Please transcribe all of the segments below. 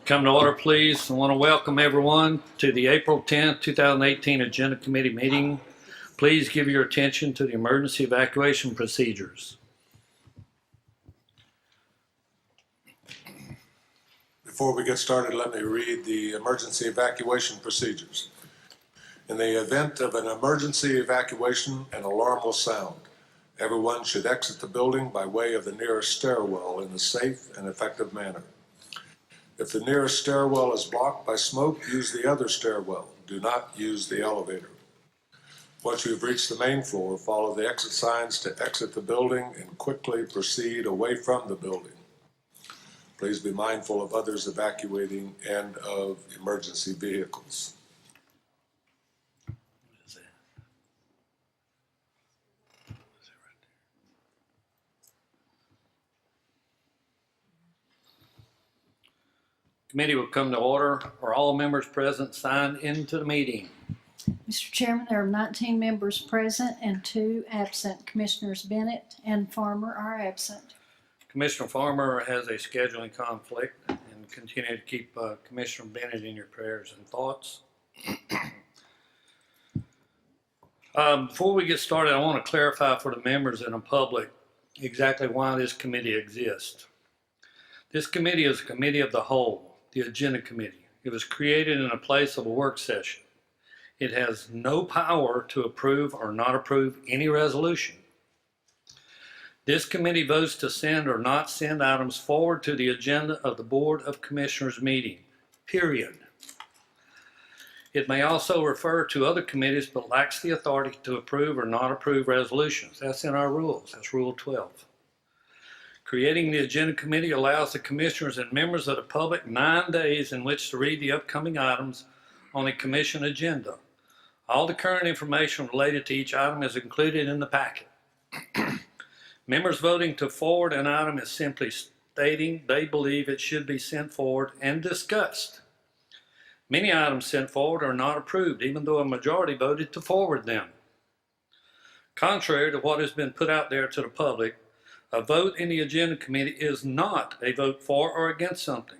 Come to order, please. I want to welcome everyone to the April 10th, 2018 Agenda Committee meeting. Please give your attention to the emergency evacuation procedures. Before we get started, let me read the emergency evacuation procedures. In the event of an emergency evacuation, an alarm will sound. Everyone should exit the building by way of the nearest stairwell in a safe and effective manner. If the nearest stairwell is blocked by smoke, use the other stairwell. Do not use the elevator. Once you've reached the main floor, follow the exit signs to exit the building and quickly proceed away from the building. Please be mindful of others evacuating and of emergency vehicles. Committee will come to order. Are all members present signed into the meeting? Mr. Chairman, there are 19 members present and 2 absent. Commissioners Bennett and Farmer are absent. Commissioner Farmer has a scheduling conflict, and continue to keep Commissioner Bennett in your prayers and thoughts. Before we get started, I want to clarify for the members and the public exactly why this committee exists. This committee is a committee of the whole, the Agenda Committee. It was created in a place of a work session. It has no power to approve or not approve any resolution. This committee votes to send or not send items forward to the agenda of the Board of Commissioners meeting, period. It may also refer to other committees but lacks the authority to approve or not approve resolutions. That's in our rules. That's Rule 12. Creating the Agenda Committee allows the commissioners and members of the public 9 days in which to read the upcoming items on a commission agenda. All the current information related to each item is included in the packet. Members voting to forward an item is simply stating they believe it should be sent forward and discussed. Many items sent forward are not approved, even though a majority voted to forward them. Contrary to what has been put out there to the public, a vote in the Agenda Committee is not a vote for or against something.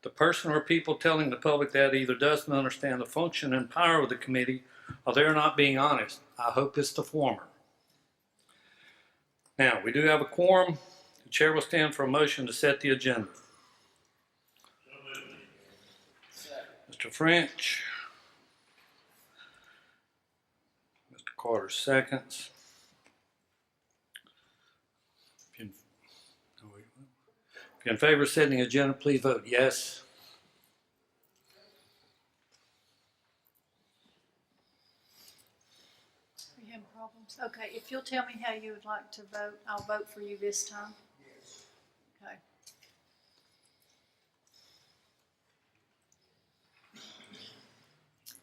The person or people telling the public that either doesn't understand the function and power of the committee or they're not being honest. I hope it's the former. Now, we do have a quorum. The chair will stand for a motion to set the agenda. Mr. French. Mr. Carter seconds. If you're in favor of setting the agenda, please vote yes. Are you having problems? Okay, if you'll tell me how you would like to vote, I'll vote for you this time. Yes. Okay.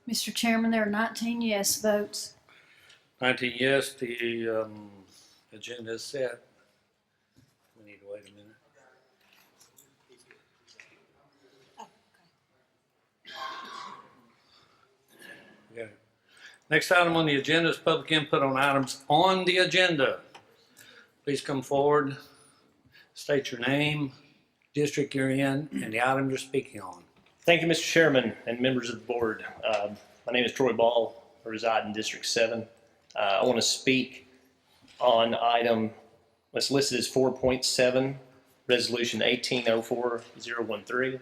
Mr. Chairman, there are 19 yes votes. 19 yes, the agenda is set. We need to wait a minute. Okay. Next item on the agenda is public input on items on the agenda. Please come forward, state your name, district you're in, and the item you're speaking on. Thank you, Mr. Chairman and members of the board. My name is Troy Ball. I reside in District 7. I want to speak on item that's listed as 4.7, Resolution 1804-013.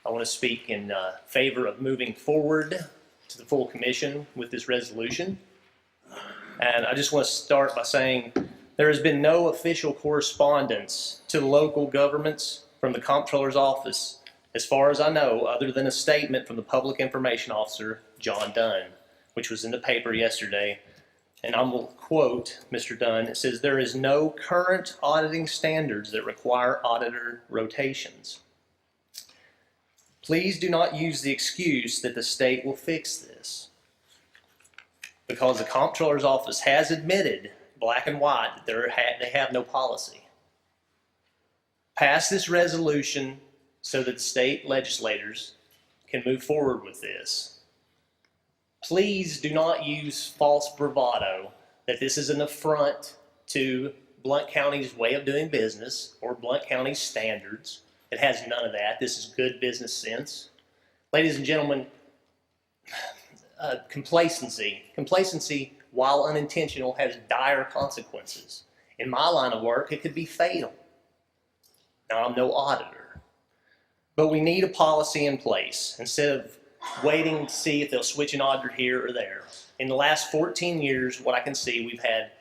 I want to speak in favor of moving forward to the full commission with this resolution. And I just want to start by saying there has been no official correspondence to the local governments from the Comptroller's office, as far as I know, other than a statement from the Public Information Officer, John Dunn, which was in the paper yesterday. And I will quote Mr. Dunn. It says, "There is no current auditing standards that require auditor rotations. Please do not use the excuse that the state will fix this, because the Comptroller's office has admitted, black and white, that they have no policy. Pass this resolution so that the state legislators can move forward with this. Please do not use false bravado that this is an affront to Blount County's way of doing business or Blount County's standards It has none of that. This is good business sense. Ladies and gentlemen, complacency, while unintentional, has dire consequences. In my line of work, it could be fatal. Now, I'm no auditor, but we need a policy in place instead of waiting to see if they'll switch an auditor here or there. In the last 14 years, what I can see, we've had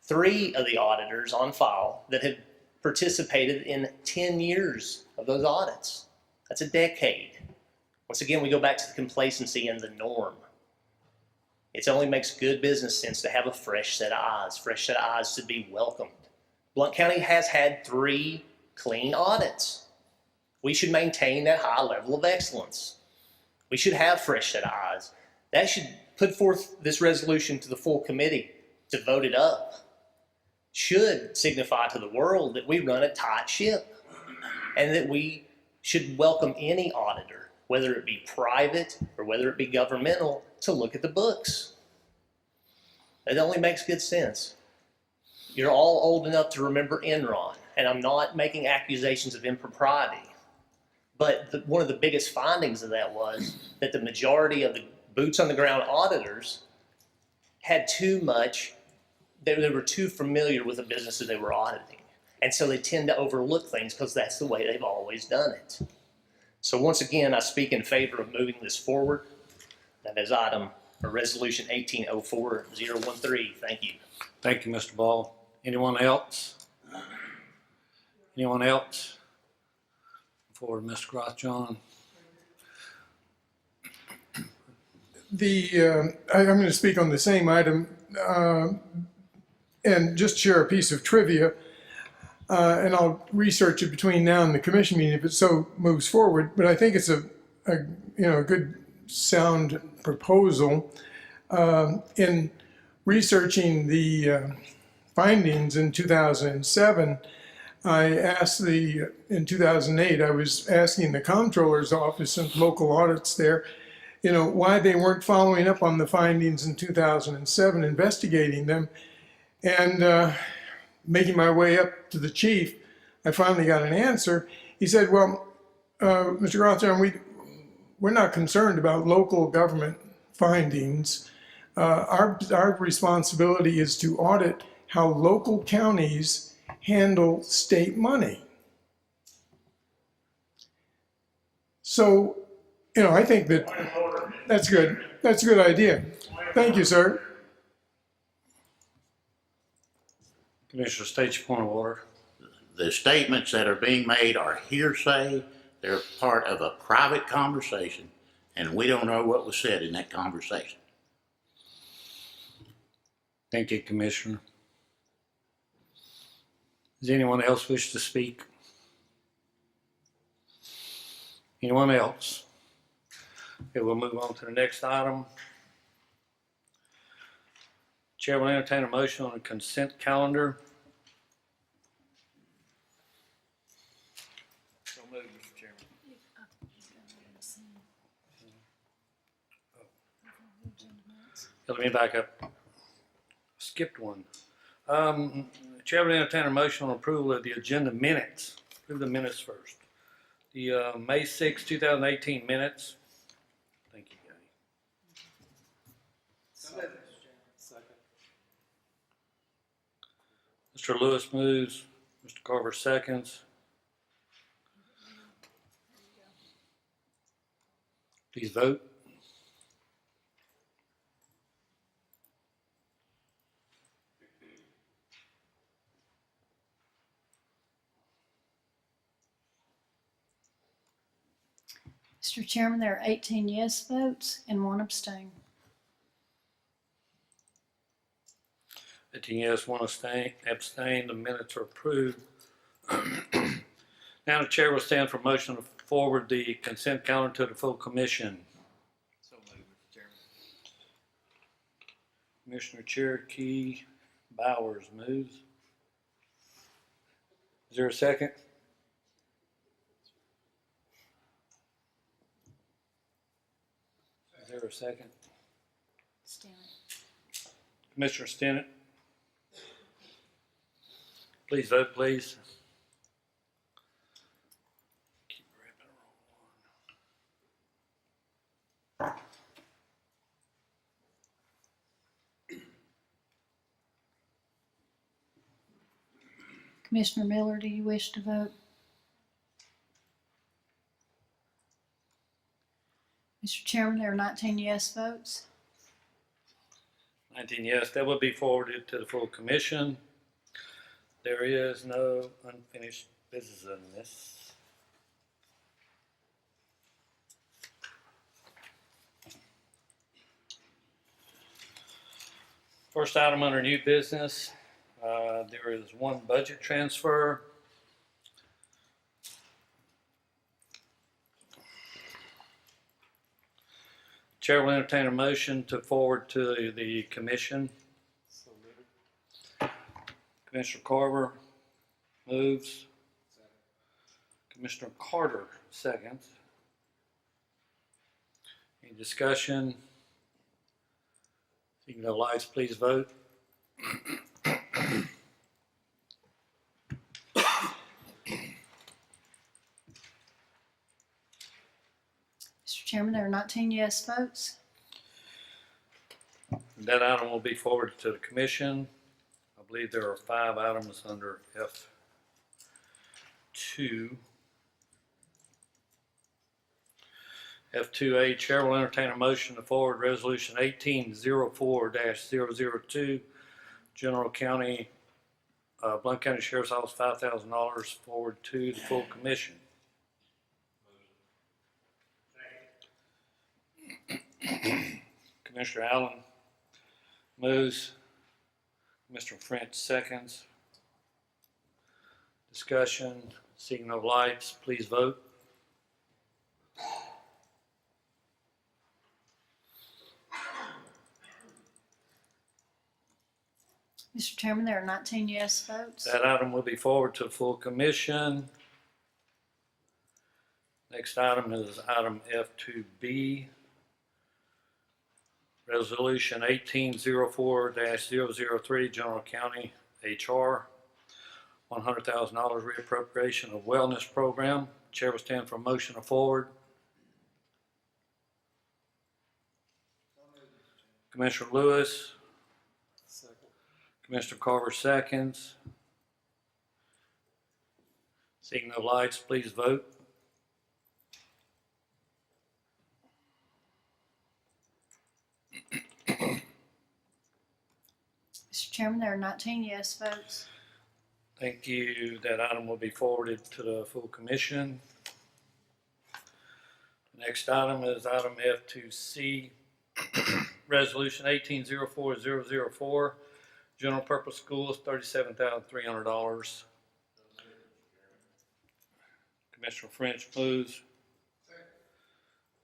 3 of the auditors on file that have participated in 10 years of those audits. That's a decade. Once again, we go back to the complacency and the norm. It only makes good business sense to have a fresh set of eyes. Fresh set of eyes to be welcomed. Blount County has had 3 clean audits. We should maintain that high level of excellence. We should have fresh set of eyes. That should put forth this resolution to the full committee to vote it up. Should signify to the world that we run a tight ship and that we should welcome any auditor, whether it be private or whether it be governmental, to look at the books. It only makes good sense. You're all old enough to remember Enron, and I'm not making accusations of impropriety, but one of the biggest findings of that was that the majority of the boots on the ground auditors had too much, they were too familiar with the businesses they were auditing. And so they tend to overlook things because that's the way they've always done it. So once again, I speak in favor of moving this forward. That is resolution 1804013. Thank you. Thank you, Mr. Ball. Anyone else? Anyone else? For Mr. Rothjohn. I'm going to speak on the same item and just share a piece of trivia. And I'll research it between now and the commission meeting if it so moves forward. But I think it's a good, sound proposal. In researching the findings in 2007, in 2008, I was asking the comptroller's office and local audits there, why they weren't following up on the findings in 2007, investigating them. And making my way up to the chief, I finally got an answer. He said, well, Mr. Rothjohn, we're not concerned about local government findings. Our responsibility is to audit how local counties handle state money. So, I think that's good. That's a good idea. Thank you, sir. Commissioner, state your point of order. The statements that are being made are hearsay. They're part of a private conversation, and we don't know what was said in that conversation. Thank you, Commissioner. Does anyone else wish to speak? Anyone else? Okay, we'll move on to the next item. Chair will entertain a motion on the consent calendar. So moved, Mr. Chairman. Let me back up. Skipped one. Chair will entertain a motion on approval of the agenda minutes. Approve the minutes first. The May 6, 2018 minutes. Thank you, Gary. Mr. Lewis moves. Mr. Carver seconds. Please vote. Mr. Chairman, there are 18 yes votes and 1 abstain. 18 yes, 1 abstain. The minutes are approved. Now the chair will stand for motion to forward the consent calendar to the full commission. So moved, Mr. Chairman. Commissioner Cherokee Bowers moves. Is there a second? Is there a second? Commissioner Stinnett. Please vote, please. Commissioner Miller, do you wish to vote? Mr. Chairman, there are 19 yes votes. 19 yes, that will be forwarded to the full commission. There is no unfinished business in this. First item under new business, there is one budget transfer. Chair will entertain a motion to forward to the commission. Commissioner Carver moves. Commissioner Carter seconds. Any discussion? Seeing no lights, please vote. Mr. Chairman, there are 19 yes votes. That item will be forwarded to the commission. I believe there are 5 items under F2. F2A, Chair will entertain a motion to forward Resolution 1804-002, General County, Blount County Sheriff's Office, $5,000 forward to the full commission. Commissioner Allen moves. Mr. French seconds. Discussion, seeing no lights, please vote. Mr. Chairman, there are 19 yes votes. That item will be forwarded to the full commission. Next item is item F2B. Resolution 1804-003, General County HR, $100,000 reappropriation of wellness program. Chair will stand for a motion to forward. Commissioner Lewis. Second. Commissioner Carver seconds. Seeing no lights, please vote. Mr. Chairman, there are 19 yes votes. Thank you. That item will be forwarded to the full commission. The next item is item F2C, Resolution 1804-004, General Purpose Schools, $37,300. Commissioner French moves.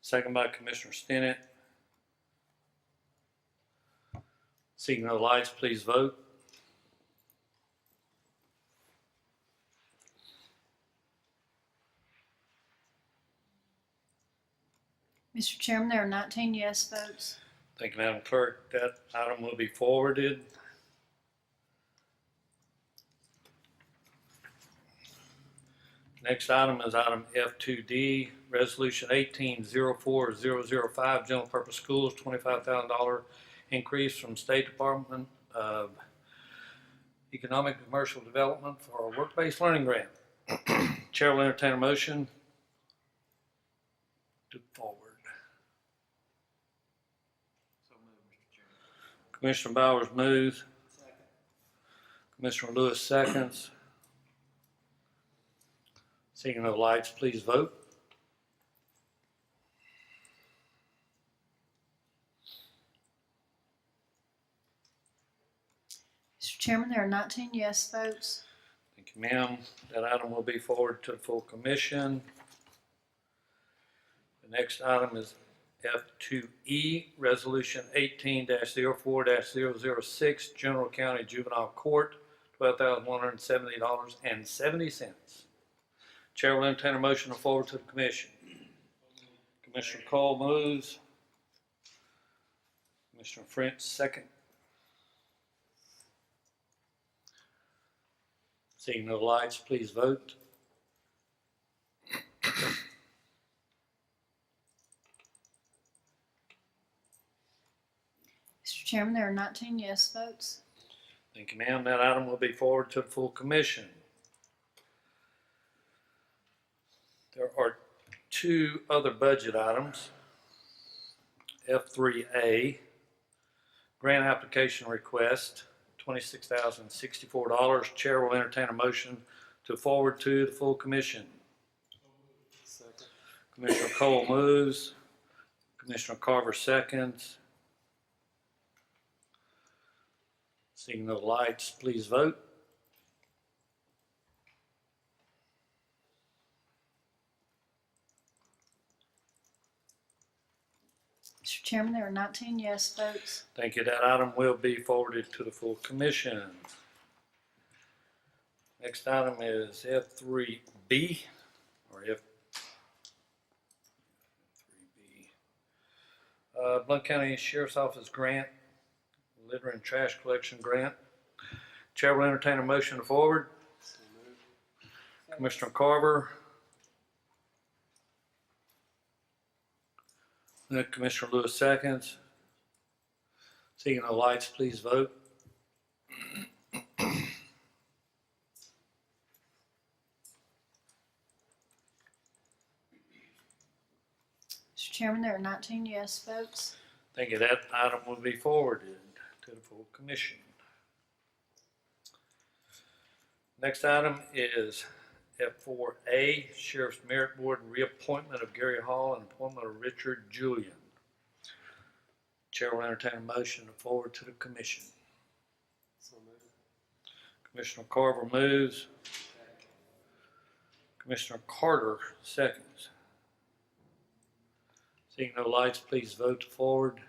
Second by Commissioner Stinnett. Seeing no lights, please vote. Mr. Chairman, there are 19 yes votes. Thank you, Madam Clerk. That item will be forwarded. Next item is item F2D, Resolution 1804-005, General Purpose Schools, $25,000 increase from State Department of Economic and Commercial Development for a work-based learning grant. Chair will entertain a motion to forward. So moved, Mr. Chairman. Commissioner Bowers moves. Second. Commissioner Lewis seconds. Seeing no lights, please vote. Mr. Chairman, there are 19 yes votes. Thank you, ma'am. That item will be forwarded to the full commission. The next item is F2E, Resolution 18-04-006, General County Juvenile Court, $12,170.70. Chair will entertain a motion to forward to the commission. Commissioner Cole moves. Commissioner French second. Seeing no lights, please vote. Mr. Chairman, there are 19 yes votes. Thank you, ma'am. That item will be forwarded to the full commission. There are two other budget items. F3A, grant application request, $26,064. Chair will entertain a motion to forward to the full commission. Second. Commissioner Cole moves. Commissioner Carver seconds. Seeing no lights, please vote. Mr. Chairman, there are 19 yes votes. Thank you. That item will be forwarded to the full commission. Next item is F3B, or F3B. Blount County Sheriff's Office grant, litter and trash collection grant. Chair will entertain a motion to forward. So moved. Commissioner Carver. Then Commissioner Lewis seconds. Seeing no lights, please vote. Mr. Chairman, there are 19 yes votes. Thank you. That item will be forwarded to the full commission. Next item is F4A, Sheriff's Merit Board reappointment of Gary Hall and appointment of Richard Julian. Chair will entertain a motion to forward to the commission. So moved. Commissioner Carver moves. Commissioner Carter seconds. Seeing no lights, please vote to forward.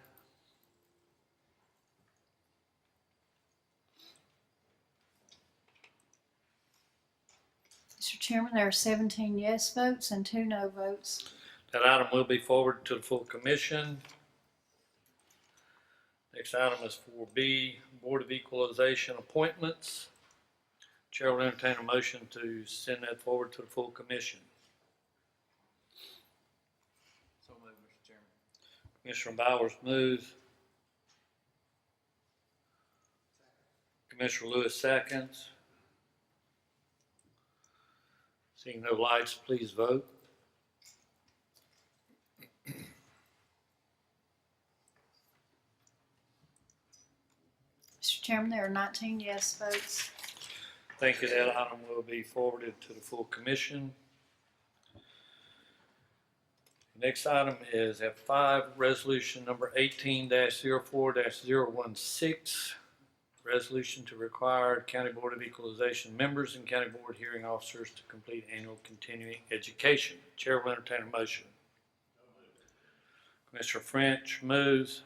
Mr. Chairman, there are 17 yes votes and 2 no votes. That item will be forwarded to the full commission. Next item is 4B, Board of Equalization appointments. Chair will entertain a motion to send that forward to the full commission. So moved, Mr. Chairman. Commissioner Bowers moves. Commissioner Lewis seconds. Seeing no lights, please vote. Mr. Chairman, there are 19 yes votes. Thank you. That item will be forwarded to the full commission. Next item is F5, resolution number 18-04-016. Resolution to require County Board of Equalization members and County Board hearing officers to complete annual continuing education. Chair will entertain a motion. Commissioner French moves.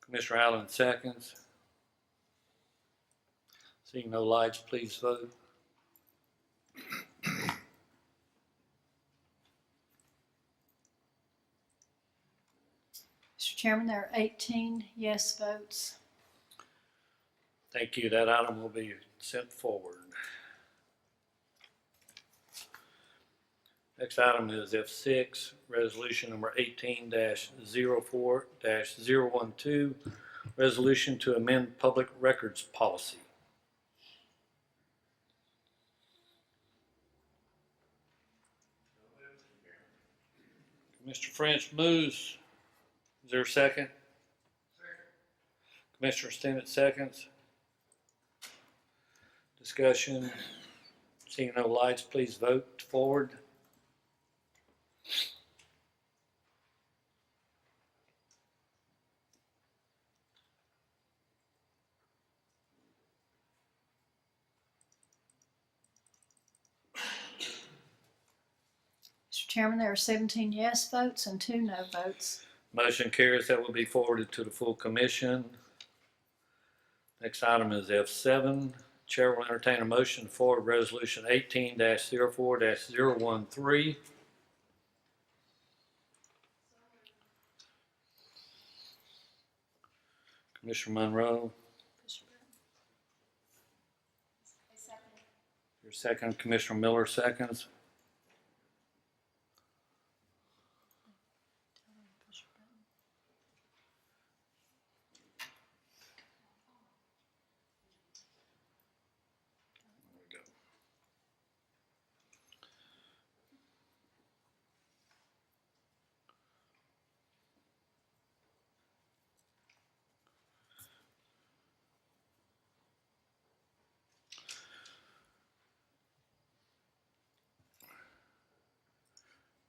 Commissioner Allen seconds. Seeing no lights, please vote. Mr. Chairman, there are 18 yes votes. Thank you. That item will be sent forward. Next item is F6, resolution number 18-04-012, resolution to amend public records policy. Mr. French moves. Is there a second? Commissioner Stinnett seconds. Discussion. Seeing no lights, please vote forward. Mr. Chairman, there are 17 yes votes and 2 no votes. Motion carries. That will be forwarded to the full commission. Next item is F7. Chair will entertain a motion to forward resolution 18-04-013. Commissioner Monroe. Your second. Commissioner Miller seconds.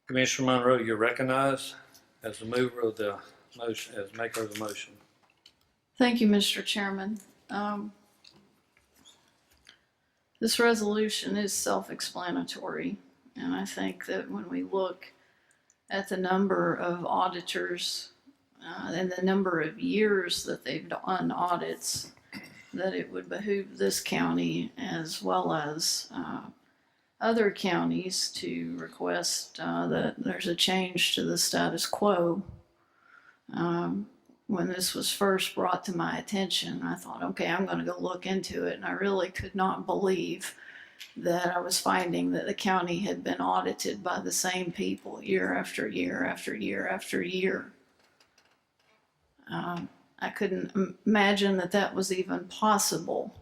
Commissioner Monroe, you're recognized as the mover of the motion, as maker of the motion. Thank you, Mr. Chairman. This resolution is self-explanatory, and I think that when we look at the number of auditors and the number of years that they've done audits, that it would behoove this county as well as other counties to request that there's a change to the status quo. When this was first brought to my attention, I thought, okay, I'm going to go look into it. And I really could not believe that I was finding that the county had been audited by the same people year after year after year after year. I couldn't imagine that that was even possible.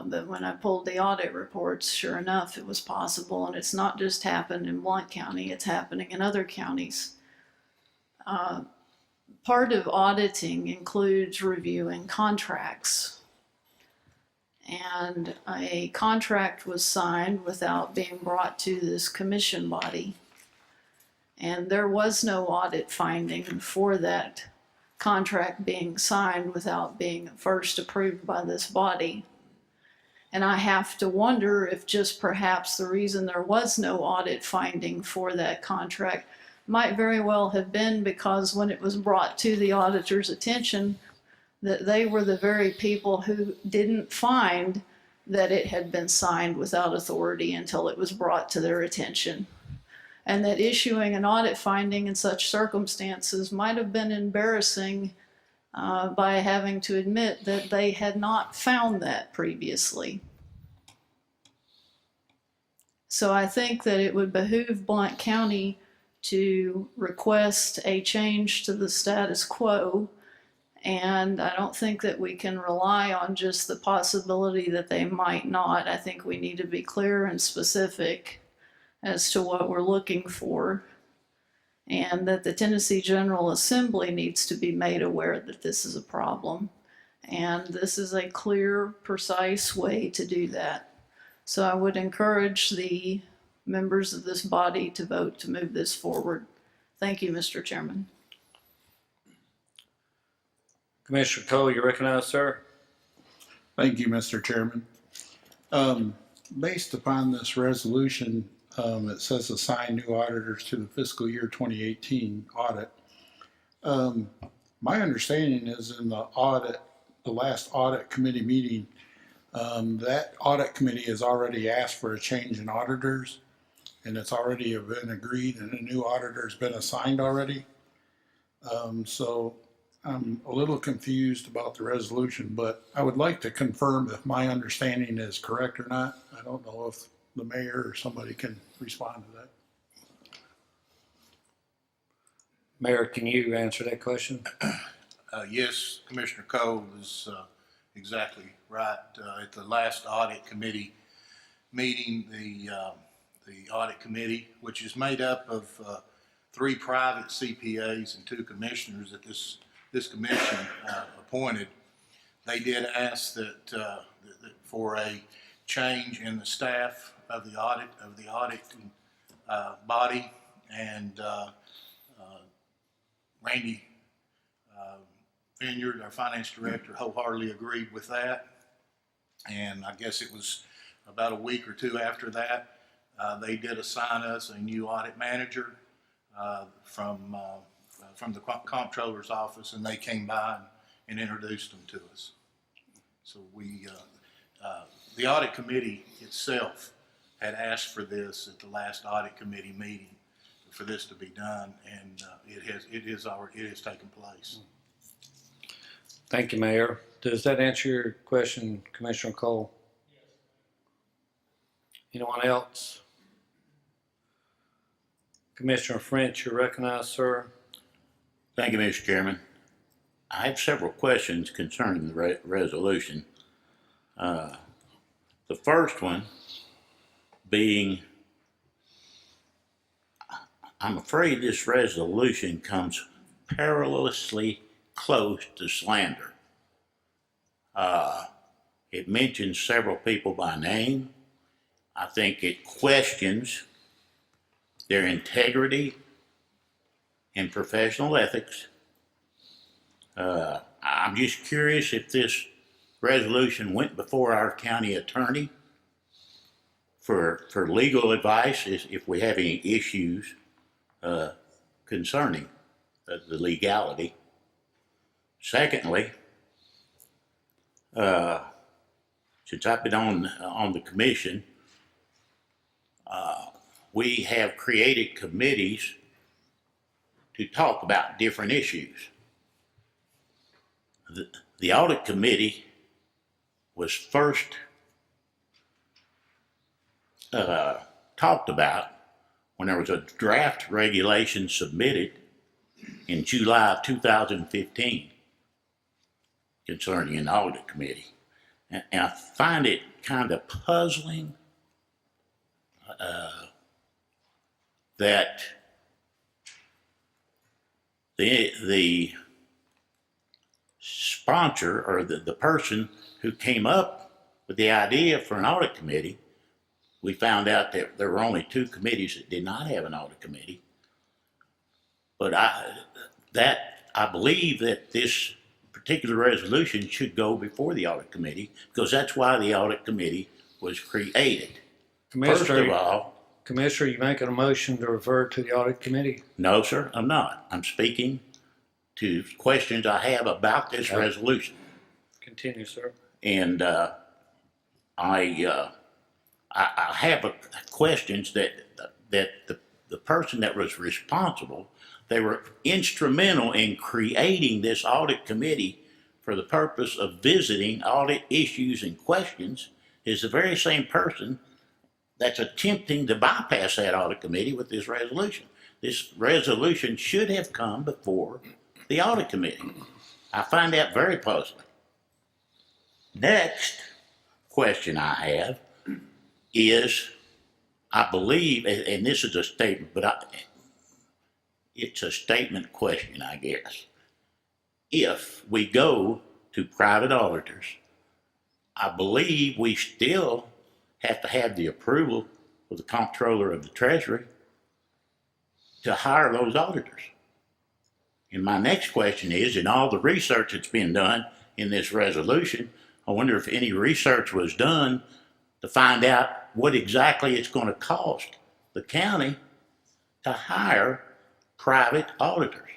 But when I pulled the audit reports, sure enough, it was possible. And it's not just happened in Blount County, it's happening in other counties. Part of auditing includes reviewing contracts. And a contract was signed without being brought to this commission body. And there was no audit finding for that contract being signed without being first approved by this body. And I have to wonder if just perhaps the reason there was no audit finding for that contract might very well have been because when it was brought to the auditor's attention, that they were the very people who didn't find that it had been signed without authority until it was brought to their attention. And that issuing an audit finding in such circumstances might have been embarrassing by having to admit that they had not found that previously. So I think that it would behoove Blount County to request a change to the status quo. And I don't think that we can rely on just the possibility that they might not. I think we need to be clear and specific as to what we're looking for, and that the Tennessee General Assembly needs to be made aware that this is a problem. And this is a clear, precise way to do that. So I would encourage the members of this body to vote to move this forward. Thank you, Mr. Chairman. Commissioner Cole, you recognized, sir. Thank you, Mr. Chairman. Based upon this resolution, it says assign new auditors to the fiscal year 2018 audit. My understanding is in the last audit committee meeting, that audit committee has already asked for a change in auditors, and it's already been agreed and a new auditor has been assigned already. So I'm a little confused about the resolution, but I would like to confirm if my understanding is correct or not. I don't know if the mayor or somebody can respond to that. Mayor, can you answer that question? Yes, Commissioner Cole is exactly right. At the last audit committee meeting, the audit committee, which is made up of 3 private CPAs and 2 commissioners that this commission appointed, they did ask that for a change in the staff of the auditing body, and Randy Vineyard, our finance director, wholeheartedly agreed with that. And I guess it was about a week or 2 after that, they did assign us a new audit manager from the comptroller's office, and they came by and introduced them to us. So the audit committee itself had asked for this at the last audit committee meeting, for this to be done, and it has taken place. Thank you, Mayor. Does that answer your question, Commissioner Cole? Yes. Anyone else? Commissioner French, you're recognized, sir. Thank you, Mr. Chairman. I have several questions concerning the resolution. The first one being, I'm afraid this resolution comes perilously close to slander. It mentions several people by name. I think it questions their integrity and professional ethics. I'm just curious if this resolution went before our county attorney for legal advice, if we have any issues concerning the legality. Secondly, since I've been on the commission, we have created committees to talk about different issues. The audit committee was first talked about when there was a draft regulation submitted in July of 2015 concerning an audit committee. And I find it kind of puzzling that the sponsor or the person who came up with the idea for an audit committee, we found out that there were only 2 committees that did not have an audit committee. But I believe that this particular resolution should go before the audit committee, because that's why the audit committee was created. First of all, Commissioner, you making a motion to refer to the audit committee? no, sir, I'm not. I'm speaking to questions I have about this resolution. Continue, sir. And I have questions that the person that was responsible, they were instrumental in creating this audit committee for the purpose of visiting audit issues and questions, is the very same person that's attempting to bypass that audit committee with this resolution. This resolution should have come before the audit committee. I find that very puzzling. Next question I have is, I believe, and this is a statement, but it's a statement question, I guess. If we go to private auditors, I believe we still have to have the approval of the comptroller of the Treasury to hire those auditors. And my next question is, in all the research that's been done in this resolution, I wonder if any research was done to find out what exactly it's going to cost the county to hire private auditors.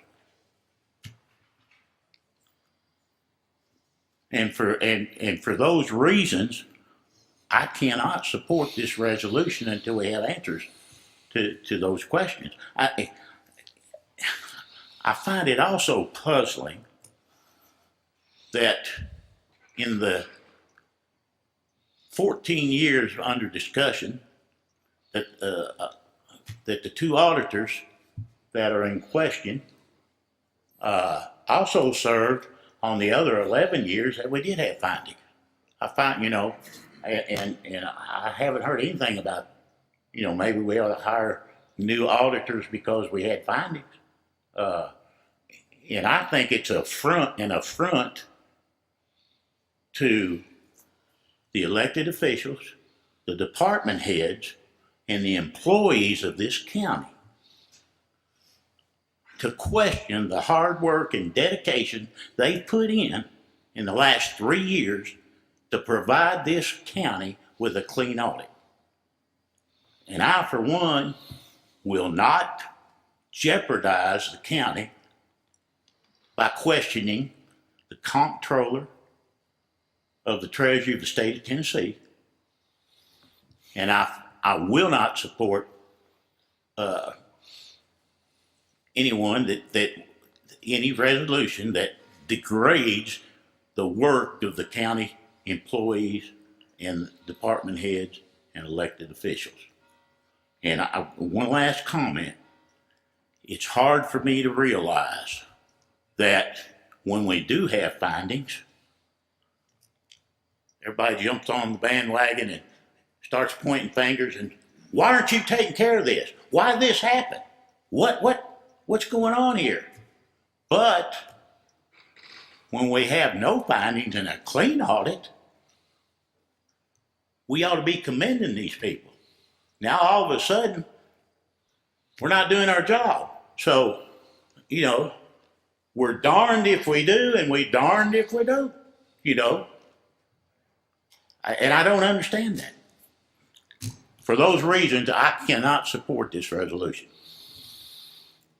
And for those reasons, I cannot support this resolution until we have answers to those questions. I find it also puzzling that in the 14 years under discussion, that the 2 auditors that are in question also served on the other 11 years that we did have findings. I find, and I haven't heard anything about, maybe we ought to hire new auditors because we had findings. And I think it's an affront to the elected officials, the department heads, and the employees of this county to question the hard work and dedication they put in the last 3 years to provide this county with a clean audit. And I, for one, will not jeopardize the county by questioning the comptroller of the Treasury of the state of Tennessee. And I will not support anyone any resolution that degrades the work of the county employees and department heads and elected officials. And one last comment. It's hard for me to realize that when we do have findings, everybody jumps on the bandwagon and starts pointing fingers and, why aren't you taking care of this? Why did this happen? What's going on here? But when we have no findings and a clean audit, we ought to be commending these people. Now all of a sudden, we're not doing our job. So, you know, we're darned if we do and we darned if we don't, you know. And I don't understand that. For those reasons, I cannot support this resolution.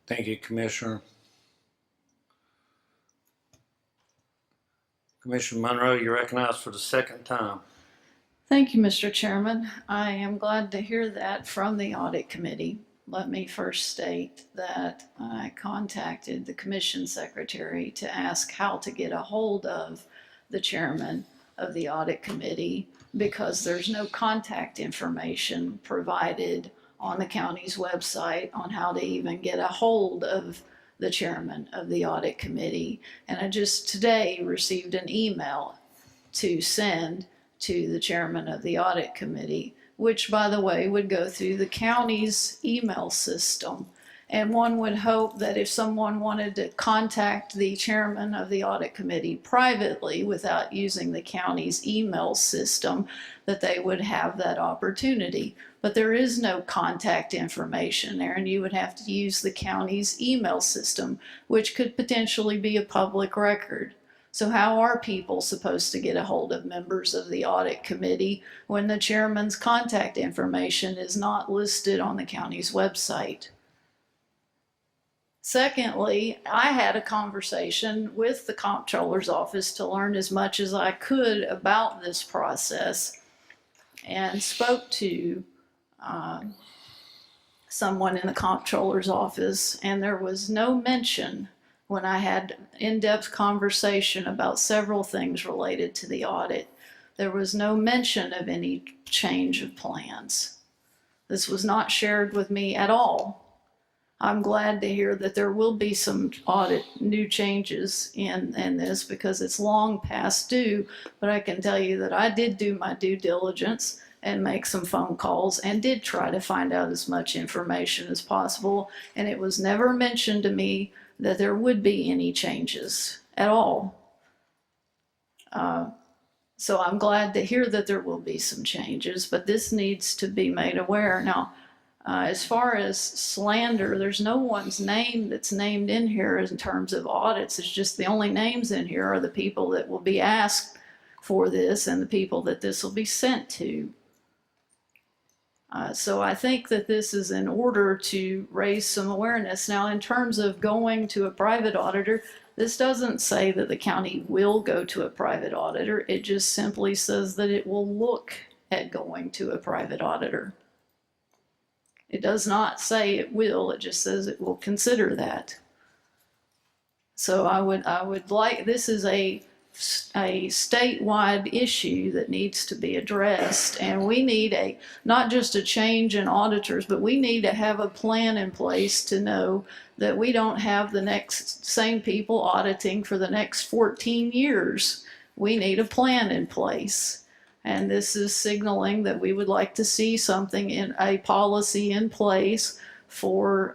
Thank you, Commissioner. Commissioner Monroe, you're recognized for the second time. Thank you, Mr. Chairman. I am glad to hear that from the Audit Committee. Let me first state that I contacted the Commission Secretary to ask how to get a hold of the Chairman of the Audit Committee because there's no contact information provided on the county's website on how to even get a hold of the Chairman of the Audit Committee. And I just today received an email to send to the Chairman of the Audit Committee, which, by the way, would go through the county's email system. And one would hope that if someone wanted to contact the Chairman of the Audit Committee privately without using the county's email system, that they would have that opportunity. But there is no contact information there, and you would have to use the county's email system, which could potentially be a public record. So how are people supposed to get a hold of members of the Audit Committee when the chairman's contact information is not listed on the county's website? Secondly, I had a conversation with the Comptroller's office to learn as much as I could about this process and spoke to someone in the Comptroller's office, and there was no mention when I had in-depth conversation about several things related to the audit. There was no mention of any change of plans. This was not shared with me at all. I'm glad to hear that there will be some new changes in this because it's long past due, but I can tell you that I did do my due diligence and make some phone calls and did try to find out as much information as possible, and it was never mentioned to me that there would be any changes at all. So I'm glad to hear that there will be some changes, but this needs to be made aware. Now, as far as slander, there's no one's name that's named in here in terms of audits. It's just the only names in here are the people that will be asked for this and the people that this will be sent to. So I think that this is in order to raise some awareness. Now, in terms of going to a private auditor, this doesn't say that the county will go to a private auditor. It just simply says that it will look at going to a private auditor. It does not say it will, it just says it will consider that. So I would like, this is a statewide issue that needs to be addressed, and we need not just a change in auditors, but we need to have a plan in place to know that we don't have the same people auditing for the next 14 years. We need a plan in place. And this is signaling that we would like to see something in a policy in place for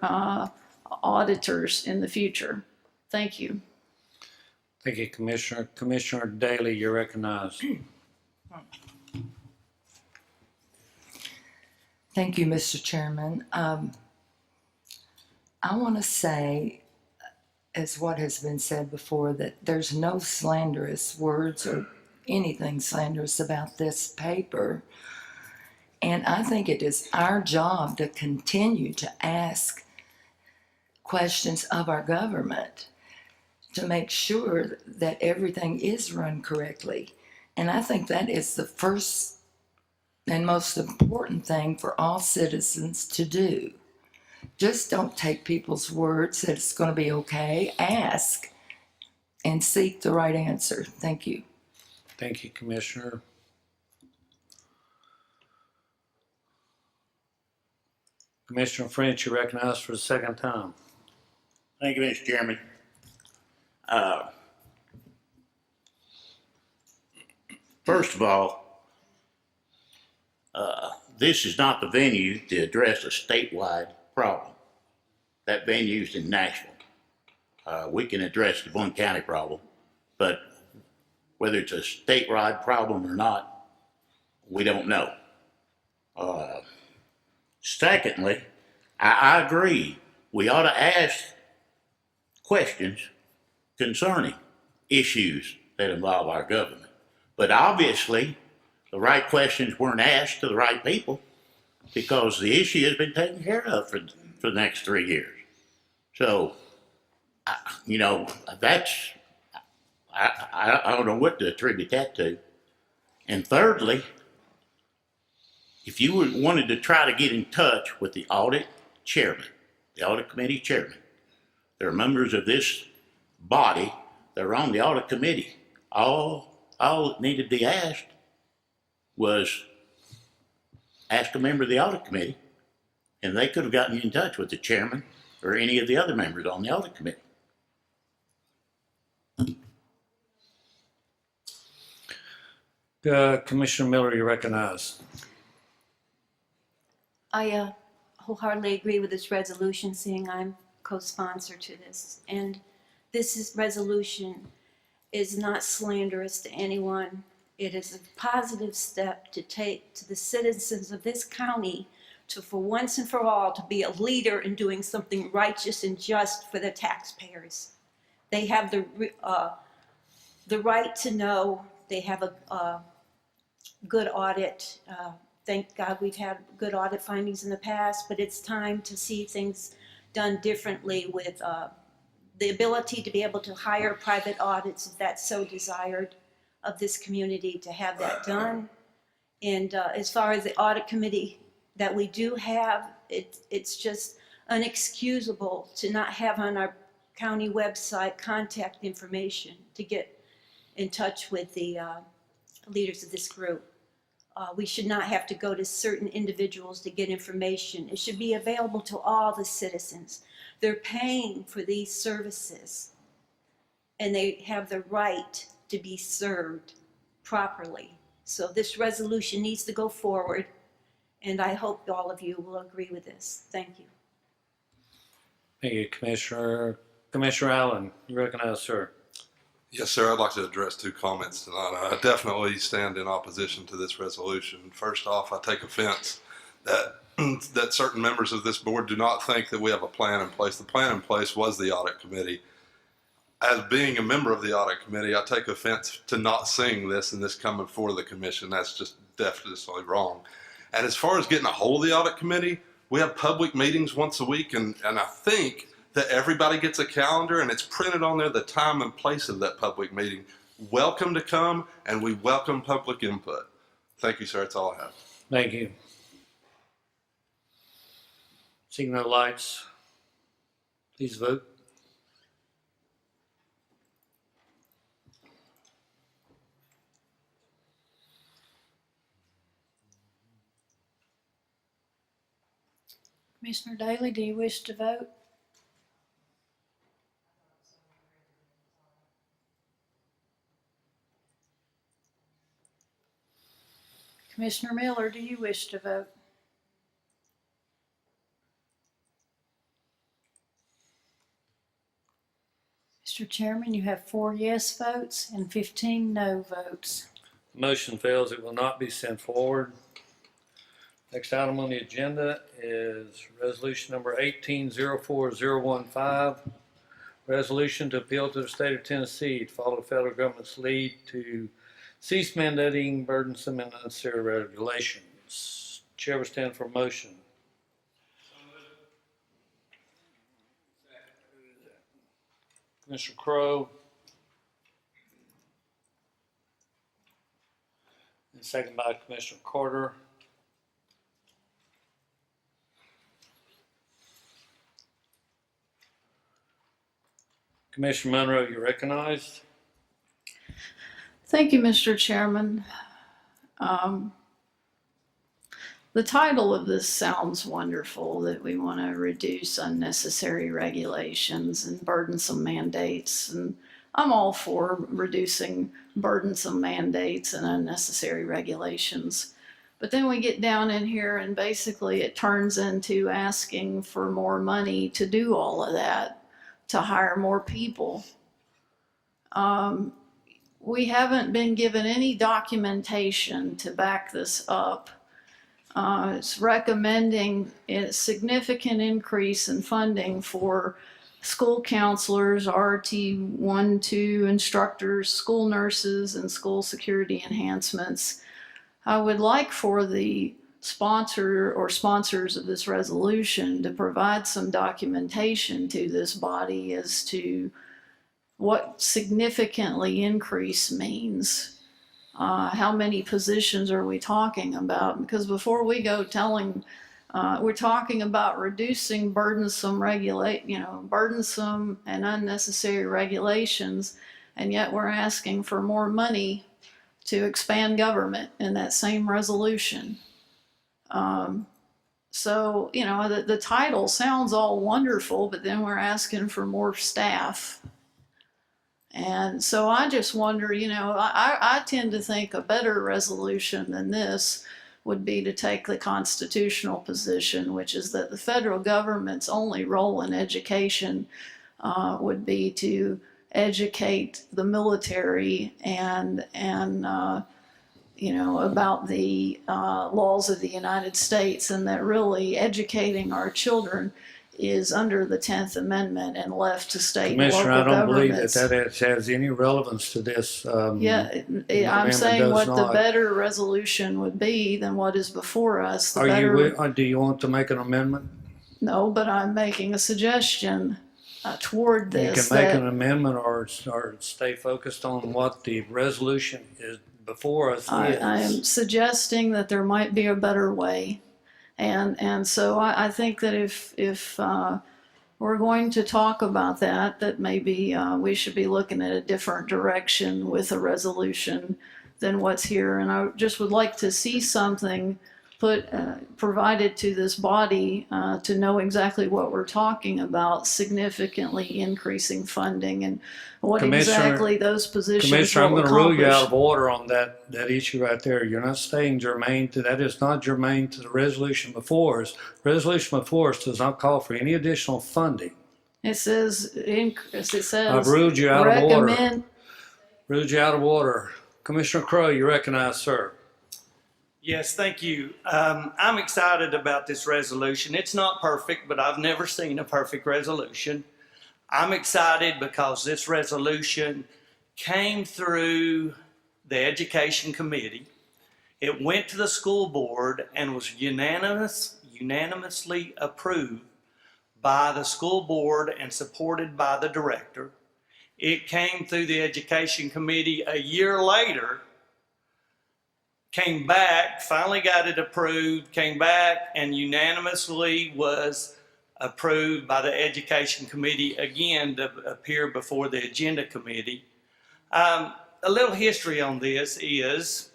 auditors in the future. Thank you. Thank you, Commissioner. Commissioner Daly, you're recognized. Thank you, Mr. Chairman. I want to say, as what has been said before, that there's no slanderous words or anything slanderous about this paper. And I think it is our job to continue to ask questions of our government to make sure that everything is run correctly. And I think that is the first and most important thing for all citizens to do. Just don't take people's words that it's going to be okay. Ask and seek the right answer. Thank you. Thank you, Commissioner. Commissioner French, you're recognized for the second time. Thank you, Mr. Chairman. First of all, this is not the venue to address a statewide problem. That venue's in Nashville. We can address the one county problem, but whether it's a statewide problem or not, we don't know. Secondly, I agree. We ought to ask questions concerning issues that involve our government. But obviously, the right questions weren't asked to the right people because the issue has been taken care of for the next 3 years. So, you know, I don't know what to attribute that to. And thirdly, if you wanted to try to get in touch with the audit chairman, the audit committee chairman, there are members of this body that are on the audit committee. All that needed to be asked was ask a member of the audit committee, and they could have gotten you in touch with the chairman or any of the other members on the audit committee. Commissioner Miller, you recognize. I wholeheartedly agree with this resolution, seeing I'm co-sponsor to this. And resolution is not slanderous to anyone. It is a positive step to take to the citizens of this county to, for once and for all, to be a leader in doing something righteous and just for the taxpayers. They have the right to know. They have a good audit. Thank God we've had good audit findings in the past, but it's time to see things done differently with the ability to be able to hire private audits if that's so desired of this community, to have that done. And as far as the audit committee that we do have, it's just unexcusable to not have on our county website contact information to get in touch with the leaders of this group. We should not have to go to certain individuals to get information. It should be available to all the citizens. They're paying for these services, and they have the right to be served properly. So this resolution needs to go forward, and I hope all of you will agree with this. Thank you. Thank you, Commissioner. Commissioner Allen, you recognize, sir. Yes, sir. I'd like to address 2 comments tonight. I definitely stand in opposition to this resolution. First off, I take offense that that certain members of this board do not think that we have a plan in place. The plan in place was the audit committee. As being a member of the audit committee, I take offense to not seeing this and this coming for the commission. That's just definitely wrong. And as far as getting a hold of the audit committee, we have public meetings once a week, and I think that everybody gets a calendar and it's printed on there the time and place of that public meeting. Welcome to come, and we welcome public input. Thank you, sir. That's all I have. Thank you. Seeing no lights, please vote. Commissioner Daly, do you wish to vote? Commissioner Miller, do you wish to vote? Mr. Chairman, you have 4 yes votes and 15 no votes. Motion fails. It will not be sent forward. Next item on the agenda is resolution number 1804015. Resolution to appeal to the state of Tennessee to follow the federal government's lead to cease mandating burdensome and unnecessary regulations. Chair will stand for motion. Commissioner Crowe. And second by Commissioner Carter. Commissioner Monroe, you're recognized. Thank you, Mr. Chairman. The title of this sounds wonderful, that we want to reduce unnecessary regulations and burdensome mandates. And I'm all for reducing burdensome mandates and unnecessary regulations. But then we get down in here and basically it turns into asking for more money to do all of that, to hire more people. We haven't been given any documentation to back this up. It's recommending a significant increase in funding for school counselors, RT1, 2 instructors, school nurses, and school security enhancements. I would like for the sponsor or sponsors of this resolution to provide some documentation to this body as to what significantly increase means. How many positions are we talking about? Because before we go telling, we're talking about reducing burdensome burdensome and unnecessary regulations, and yet we're asking for more money to expand government in that same resolution. So, the title sounds all wonderful, but then we're asking for more staff. And so I just wonder, I tend to think a better resolution than this would be to take the constitutional position, which is that the federal government's only role in education would be to educate the military and about the laws of the United States, and that really educating our children is under the 10th Amendment and left to state and local Commissioner, I don't believe governments. that has any relevance to this. Yeah, I'm saying what the better resolution would be than what is before us. Do you want to make an amendment? No, but I'm making a suggestion toward You this. can make an amendment or stay focused on what the resolution is before us. I am suggesting that there might be a better way. And so I think that if we're going to talk about that maybe we should be looking at a different direction with a resolution than what's here. And I just would like to see something provided to this body to know exactly what we're talking about, significantly increasing funding and what exactly those positions Commissioner, I'm will going to rule you out accomplish. of order on that issue right there. You're not staying germane to that. Is not germane to the resolution before us. Resolution before us does not call for any additional funding. It says, I've ruled you out of order. recommend. Ruled you out of order. Commissioner Crowe, you recognize, sir. Yes, thank you. I'm excited about this resolution. It's not perfect, but I've never seen a perfect resolution. I'm excited because this resolution came through the Education Committee. It went to the school board and was unanimously approved by the school board and supported by the director. It came through the Education Committee a year later, came back, finally got it approved, came back and unanimously was approved by the Education Committee again to appear before the Agenda Committee. A little history on this is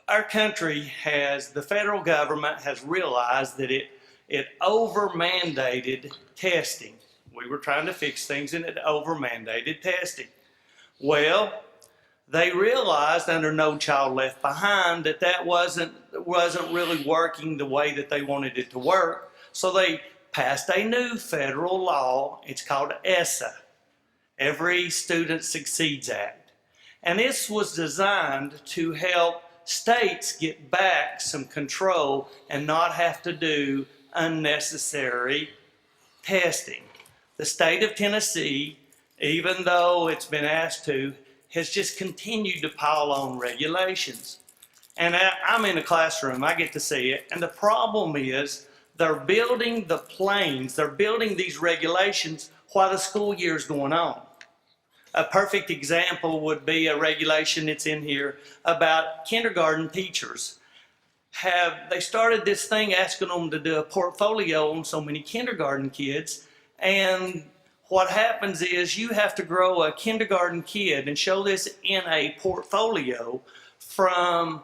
our country the federal government has realized that it over-mandated testing. We were trying to fix things and it over-mandated testing. Well, they realized under No Child Left Behind that wasn't really working the way that they wanted it to work. So they passed a new federal law. It's called ESSA, Every Student Succeeds Act. And this was designed to help states get back some control and not have to do unnecessary testing. The state of Tennessee, even though it's been asked to, has just continued to pile on regulations. And I'm in a classroom, I get to see it, and the problem is they're building the planes, they're building these regulations while the school year is going on. A perfect example would be a regulation that's in here about kindergarten teachers. They started this thing asking them to do a portfolio on so many kindergarten kids, and what happens is you have to grow a kindergarten kid and show this in a portfolio from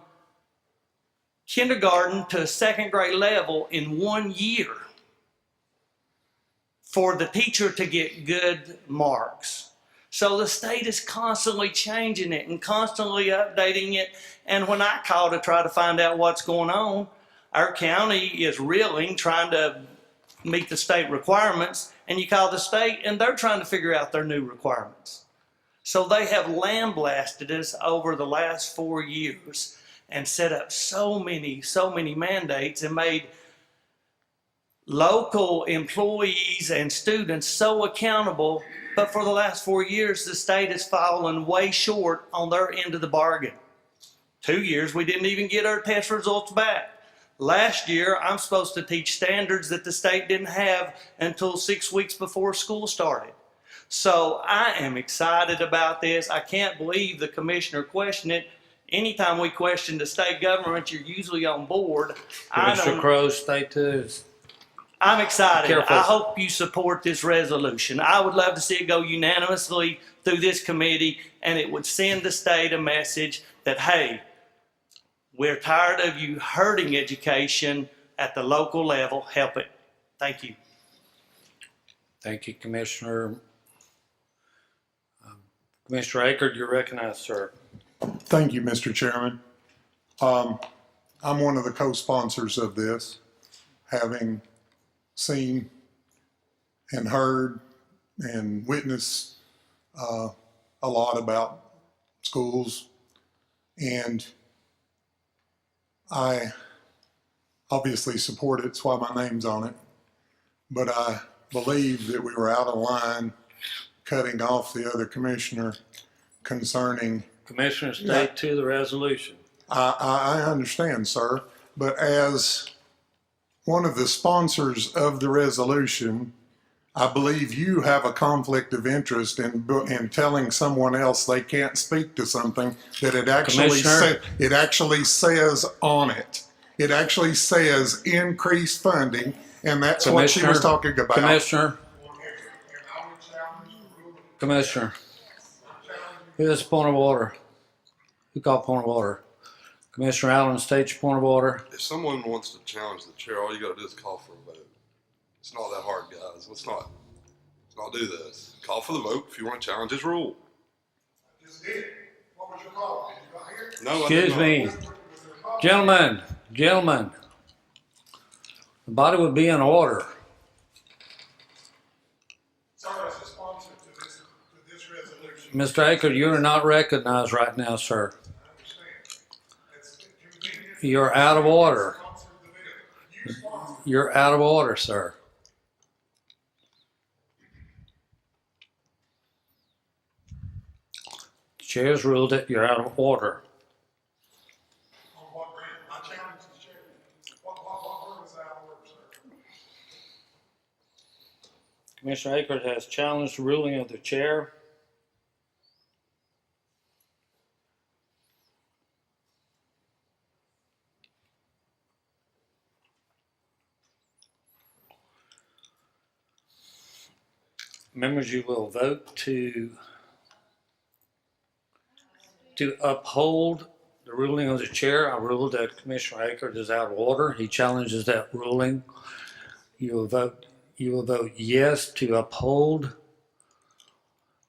kindergarten to second grade level in 1 year for the teacher to get good marks. So the state is constantly changing it and constantly updating it. And when I call to try to find out what's going on, our county is reeling, trying to meet the state requirements, and you call the state and they're trying to figure out their new requirements. So they have lambasted us over the last 4 years. and set up so many mandates and made local employees and students so accountable. But for the last 4 years, the state has fallen way short on their end of the bargain. 2 years, we didn't even get our test results back. Last year, I'm supposed to teach standards that the state didn't have until 6 weeks before school started. So I am excited about this. I can't believe the commissioner questioned it. Anytime we question the state government, you're usually on board. Commissioner Crowe, stay tuned. I'm excited. Careful. I hope you support this resolution. I would love to see it go unanimously through this committee, and it would send the state a message that, hey, we're tired of you hurting education at the local level. Help it. Thank you. Thank you, Commissioner. Commissioner Aker, you're recognized, sir. Thank you, Mr. Chairman. I'm one of the co-sponsors of this, having seen and heard and witnessed a lot about schools, and I obviously support it. It's why my name's on it. But I believe that we were out of line cutting off the other commissioner concerning. Commissioner, stay to the resolution. I understand, sir, but as one of the sponsors of the resolution, I believe you have a conflict of interest in telling someone else they can't speak to something that it actually says on it. It actually says increased funding, and that's what she was talking about. Commissioner, here's a point of order. Who called point of order? Commissioner Allen, state your point of order. If someone wants to challenge the chair, all you gotta do is call for a vote. It's not that hard, guys. Let's not do this. Call for the vote if you want to challenge his rule. I just did. What was your call? Did you not hear? No, Excuse me. Gentlemen, the body would be in order. Sorry, as a sponsor to this resolution. Mr. Aker, you are not recognized right now, sir. I understand. It's convenient. You're out of order. Sponsor the bill. You sponsor. You're out of order, sir. The chair's ruled that you're out of order. On what ground? I challenge the chair. What word is out of order, sir? Commissioner Akers has challenged the ruling of the chair. Members, you will vote to uphold the ruling of the chair. I ruled that Commissioner Akers is out of order. He challenges that ruling. You will vote yes to uphold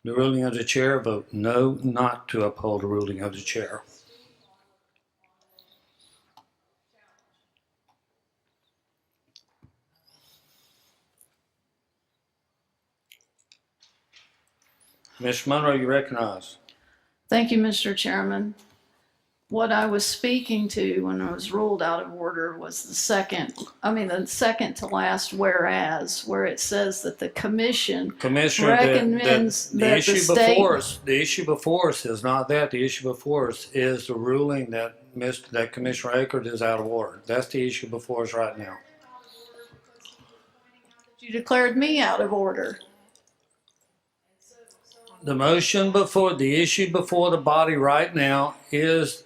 the ruling of the chair. Vote no not to uphold the ruling of the chair. Ms. Monroe, you recognize. Thank you, Mr. Chairman. What I was speaking to when I was ruled out of order was the second to last whereas, where it says that the commission Commissioner, recommends the that issue the state. the issue before us is not that. The issue before us is the ruling that Commissioner Akers is out of order. That's the issue before us right now. You declared me out of order. The issue before the body right now is,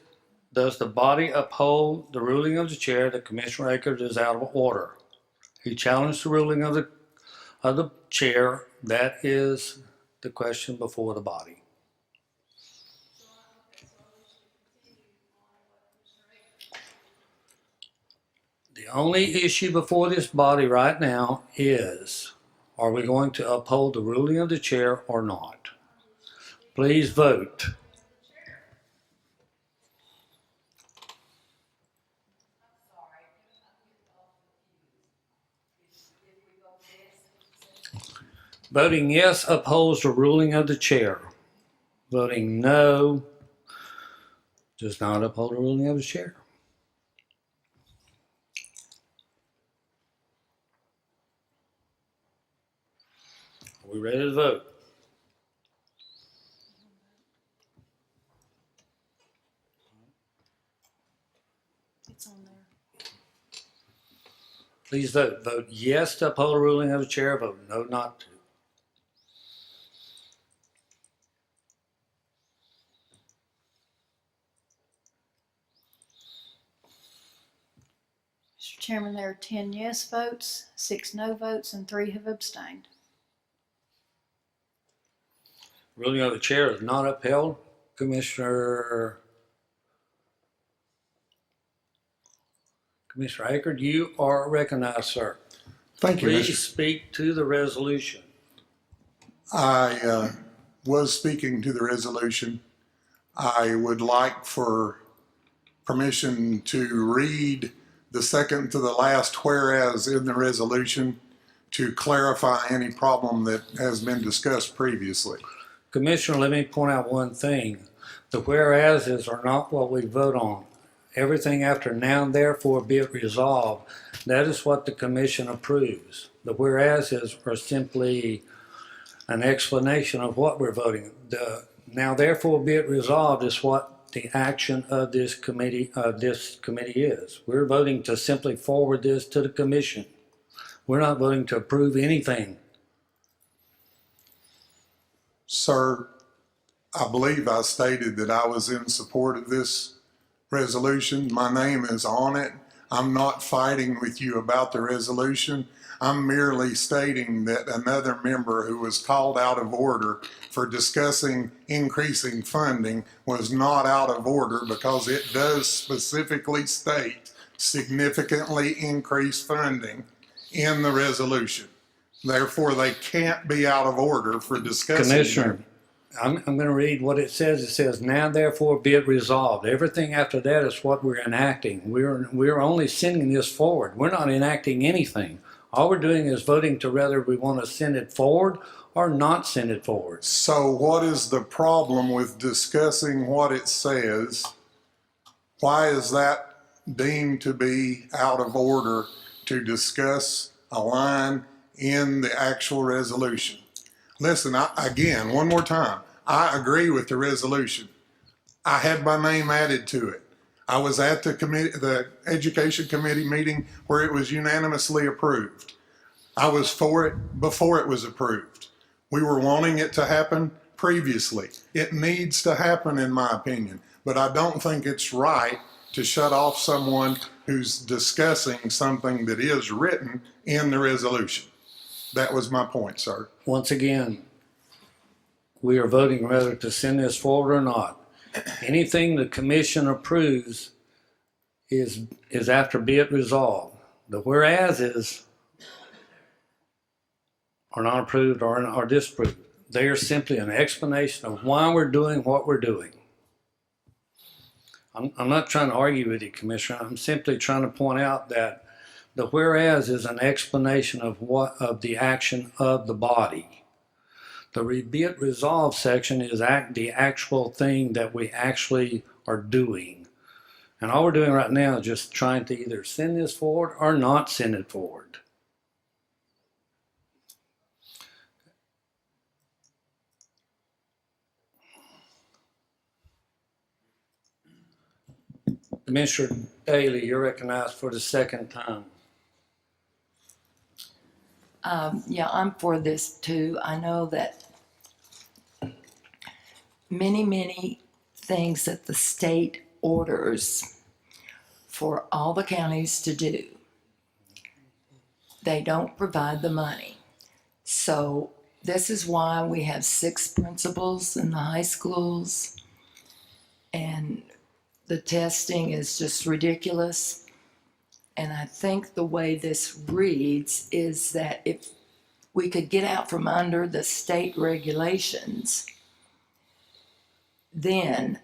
does the body uphold the ruling of the chair that Commissioner Akers is out of order? He challenged the ruling of the chair. That is the question before the body. The only issue before this body right now is, are we going to uphold the ruling of the chair or not? Please vote. Voting yes upholds the ruling of the chair. Voting no Does not uphold the ruling of the chair. Are we ready to vote? It's on there. Please vote. Vote yes to uphold the ruling of the chair. Vote no not to. Mr. Chairman, there are 10 yes votes, 6 no votes, and 3 have abstained. Ruling of the chair is not upheld. Commissioner Aker, you are recognized, sir. Thank you, Please Mr. speak to the resolution. I was speaking to the resolution. I would like for permission to read the second to the last whereas in the resolution to clarify any problem that has been discussed previously. Commissioner, let me point out one thing. The whereases are not what we vote on. Everything after now and therefore be it resolved, that is what the commission approves. The whereases are simply an explanation of what we're voting. The now therefore be it resolved is what the action of this committee is. We're voting to simply forward this to the commission. We're not voting to approve anything. Sir, I believe I stated that I was in support of this resolution. My name is on it. I'm not fighting with you about the resolution. I'm merely stating that another member who was called out of order for discussing increasing funding was not out of order because it does specifically state significantly increased funding in the resolution. Therefore, they can't be out of order for discussing. Commissioner, I'm going to read what it says. It says, now therefore be it resolved. Everything after that is what we're enacting. We're only sending this forward. We're not enacting anything. All we're doing is voting to whether we want to send it forward or not send it forward. So what is the problem with discussing what it says? Why is that deemed to be out of order to discuss a line in the actual resolution? Listen, again, one more time, I agree with the resolution. I had my name added to it. I was at the Education Committee meeting where it was unanimously approved. I was for it before it was approved. We were wanting it to happen previously. It needs to happen, in my opinion, but I don't think it's right to shut off someone who's discussing something that is written in the resolution. That was my point, sir. Once again, we are voting whether to send this forward or not. Anything the commission approves is after be it resolved. The whereases are not approved or are disapproved. They are simply an explanation of why we're doing what we're doing. I'm not trying to argue with you, Commissioner. I'm simply trying to point out that the whereas is an explanation of the action of the body. The be it resolved section is the actual thing that we actually are doing. And all we're doing right now is just trying to either send this forward or not send it forward. Commissioner Daly, you're recognized for the second time. Yeah, I'm for this too. I know that many things that the state orders for all the counties to do, they don't provide the money. So this is why we have 6 principals in the high schools, and the testing is just ridiculous. And I think the way this reads is that if we could get out from under the state regulations, then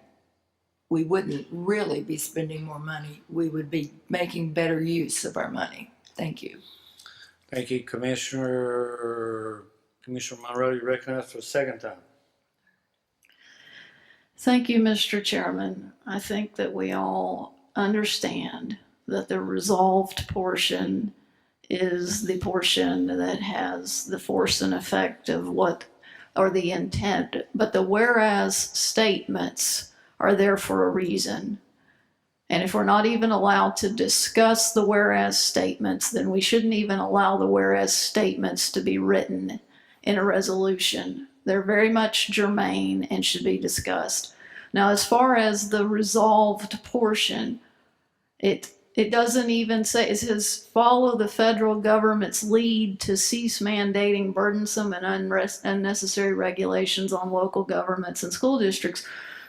we wouldn't really be spending more money. We would be making better use of our money. Thank you. Thank you, Commissioner Monroe, you're recognized for the second time. Thank you, Mr. Chairman. I think that we all understand that the resolved portion is the portion that has the force and effect of what, or the intent, but the whereas statements are there for a reason. And if we're not even allowed to discuss the whereas statements, then we shouldn't even allow the whereas statements to be written in a resolution. They're very much germane and should be discussed. Now, as far as the resolved portion, it doesn't even say, it says follow the federal government's lead to cease mandating burdensome and unnecessary regulations on local governments and school districts.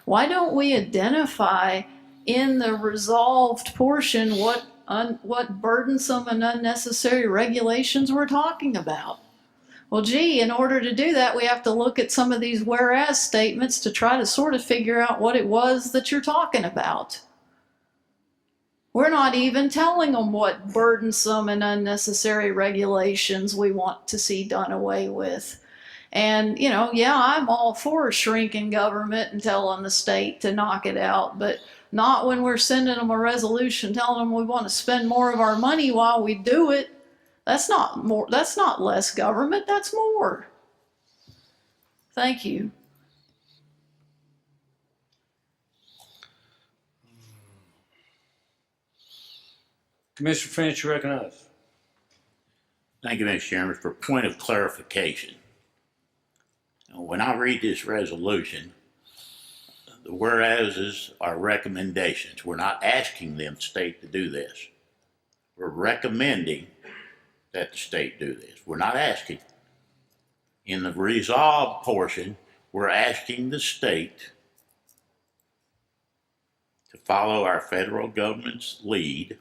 Why don't we identify in the resolved portion what burdensome and unnecessary regulations we're talking about? Well, gee, in order to do that, we have to look at some of these whereas statements to try to sort of figure out what it was that you're talking about. We're not even telling them what burdensome and unnecessary regulations we want to see done away with. And, you know, yeah, I'm all for shrinking government and telling the state to knock it out, but not when we're sending them a resolution telling them we want to spend more of our money while we do it. That's not more, that's not less government, that's more. Thank you. Commissioner French, you recognize. Thank you, Mr. Chairman. For a point of clarification, when I read this resolution, the whereases are recommendations. We're not asking them state to do this. We're recommending that the state do this. We're not asking. In the resolve portion, we're asking the state to follow our federal government's lead,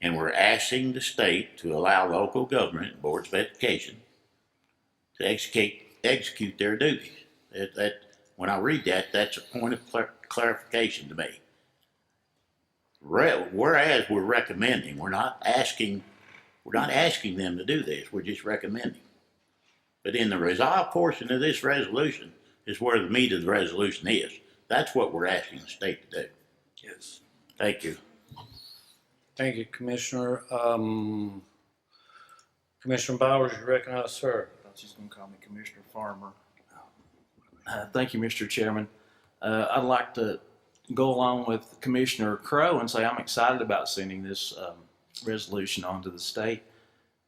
and we're asking the state to allow local government boards of education to execute their duties. When I read that, that's a point of clarification to me. Whereas we're recommending, we're not asking them to do this, we're just recommending. But in the resolve portion of this resolution is where the meat of the resolution is. That's what we're asking the state to do. Yes. Thank you. Thank you, Commissioner. Commissioner Bowers, you recognize, sir. I thought she was going to call me Commissioner Farmer. Thank you, Mr. Chairman. I'd like to go along with Commissioner Crowe and say I'm excited about sending this resolution on to the state.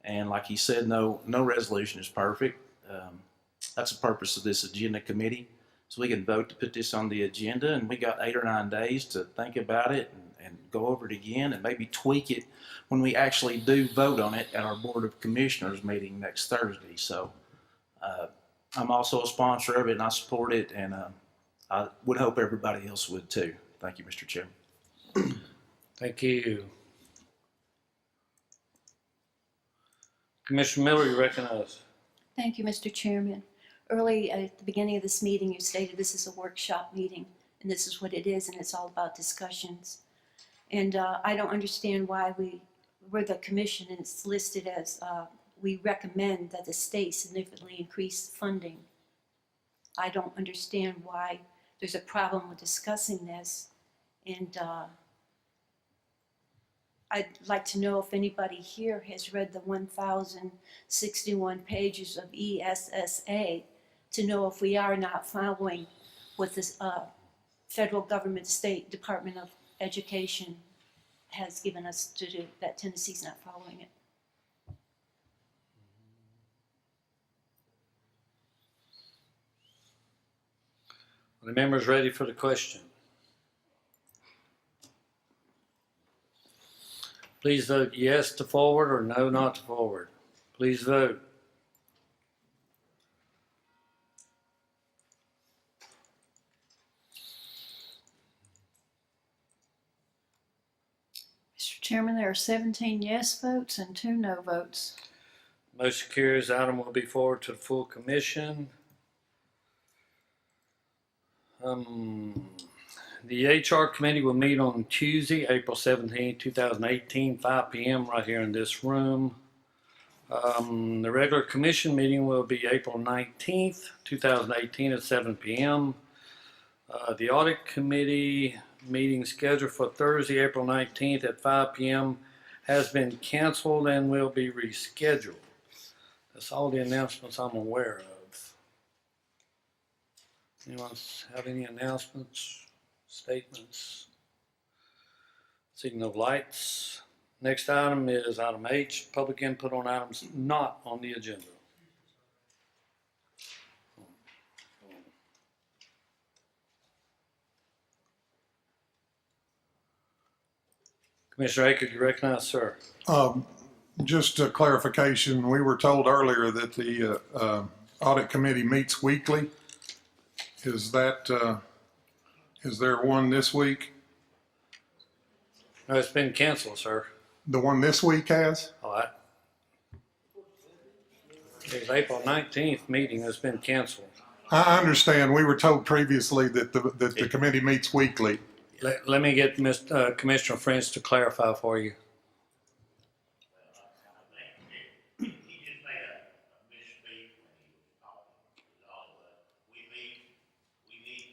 And like he said, no resolution is perfect. That's the purpose of this agenda committee. So we can vote to put this on the agenda, and we got 8 or 9 days to think about it and go over it again and maybe tweak it when we actually do vote on it at our Board of Commissioners meeting next Thursday. So I'm also a sponsor of it, and I support it, and I would hope everybody else would too. Thank you, Mr. Chairman. Thank you. Commissioner Miller, you recognize. Thank you, Mr. Chairman. Early at the beginning of this meeting, you stated this is a workshop meeting, and this is what it is, and it's all about discussions. And I don't understand why we're the commission, and it's listed as we recommend that the state significantly increase funding. I don't understand why there's a problem with discussing this, and I'd like to know if anybody here has read the 1,061 pages of ESSA to know if we are not following what this federal government, state Department of Education has given us to do, that Tennessee's not following it. Are the members ready for the question? Please vote yes to forward or no not to forward. Please vote. Mr. Chairman, there are 17 yes votes and 2 no votes. Motion carries. Item will be forwarded to the full commission. The HR committee will meet on Tuesday, April 17, 2018, 5 p.m. right here in this room. The regular commission meeting will be April 19th, 2018 at 7 p.m. The audit committee meeting scheduled for Thursday, April 19th at 5 p.m. has been canceled and will be rescheduled. That's all the announcements I'm aware of. Anyone have any announcements, statements? Seeing no lights. Next item is item H, public input on items not on the agenda. Commissioner Aker, you recognize, sir? Just a clarification, we were told earlier that the audit committee meets weekly. Is that, is there one this week? No, it's been canceled, sir. The one this week has? All right. The April 19th meeting has been canceled. I understand. We were told previously that the committee meets weekly. Let me get Commissioner French to clarify for you.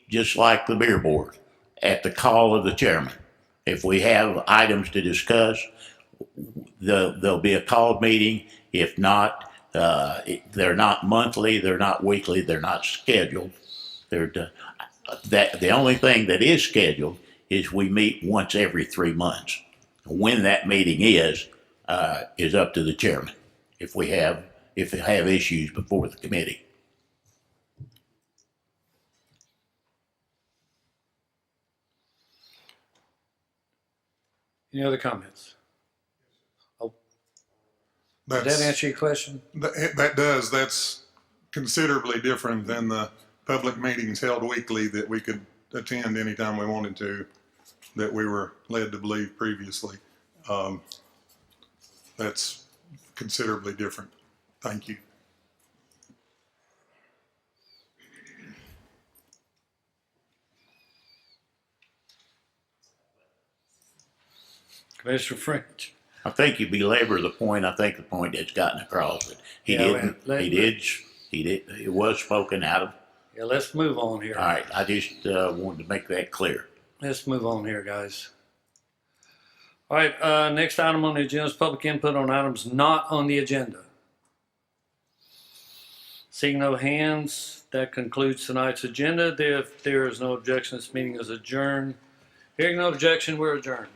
Just like the beer board, at the call of the chairman. If we have items to discuss, there'll be a called meeting. If not, they're not monthly, they're not weekly, they're not scheduled. The only thing that is scheduled is we meet once every 3 months. When that meeting is up to the chairman. If we have issues before the committee. Any other comments? Oh, did that answer your question? That does. That's considerably different than the public meetings held weekly that we could attend anytime we wanted to, that we were led to believe previously. That's considerably different. Thank you. Commissioner French. I think you belabor the point. I think the point has gotten across that it was spoken out of. Yeah, let's move on here. All right, I just wanted to make that clear. Let's move on here, guys. All right, next item on the agenda is public input on items not on the agenda. Seeing no hands, that concludes tonight's agenda. If there is no objection, this meeting is adjourned. Hearing no objection, we're adjourned.